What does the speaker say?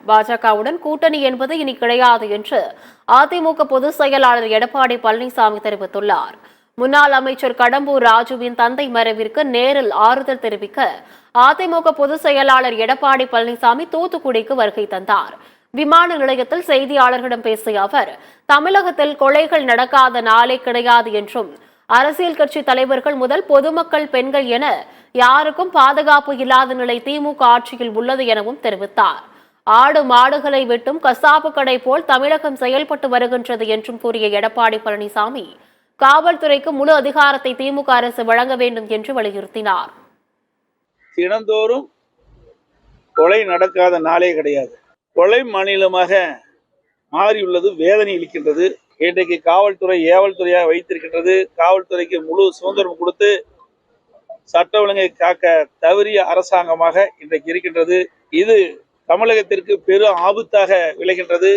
பாஜகவுடன் கூட்டணி என்பது இனி கிடையாது என்று அதிமுக பொதுச் செயலாளர் எடப்பாடி பழனிசாமி தெரிவித்துள்ளார். முன்னாள் அமைச்சர் கடம்பூர் ராஜுவின் தந்தை மறைவிற்கு நேரில் ஆறுதல் தெரிவிக்க அதிமுக பொதுச் செயலாளர் எடப்பாடி பழனிசாமி தூத்துக்குடிக்கு வருகை தந்தார். விமான நிலையத்தில் செய்தியாளர்களிடம் பேசிய அவர், தமிழகத்தில் கொலைகள் நடக்காத நாளே கிடையாது என்றும், அரசியல் கட்சி தலைவர்கள் முதல் பொதுமக்கள், பெண்கள் என யாருக்கும் பாதுகாப்பு இல்லாத நிலை திமுக ஆட்சியில் உள்ளது எனவும் தெரிவித்தார். ஆடு மாடுகளை வெட்டும் கசாப்பு கடை போல் தமிழகம் செயல்பட்டு வருகின்றது என்றும் கூறிய எடப்பாடி பழனிசாமி, காவல்துறைக்கு முழு அதிகாரத்தை திமுக அரசு வழங்க வேண்டும் என்று வலியுறுத்தினார். தினந்தோறும் கொலை நடக்காத நாளே கிடையாது. கொலை மாநிலமாக மாறியுள்ளது வேதனை அளிக்கின்றது. இன்றைக்கு காவல்துறை ஏவல் துறையாக வைத்திருக்கின்றது. காவல்துறைக்கு முழு சுதந்திரம் கொடுத்து சட்ட ஒழுங்கை காக்க தவறிய அரசாங்கமாக இன்றைக்கு இருக்கின்றது. இது தமிழகத்திற்கு பெரும் ஆபத்தாக விளைகின்றது.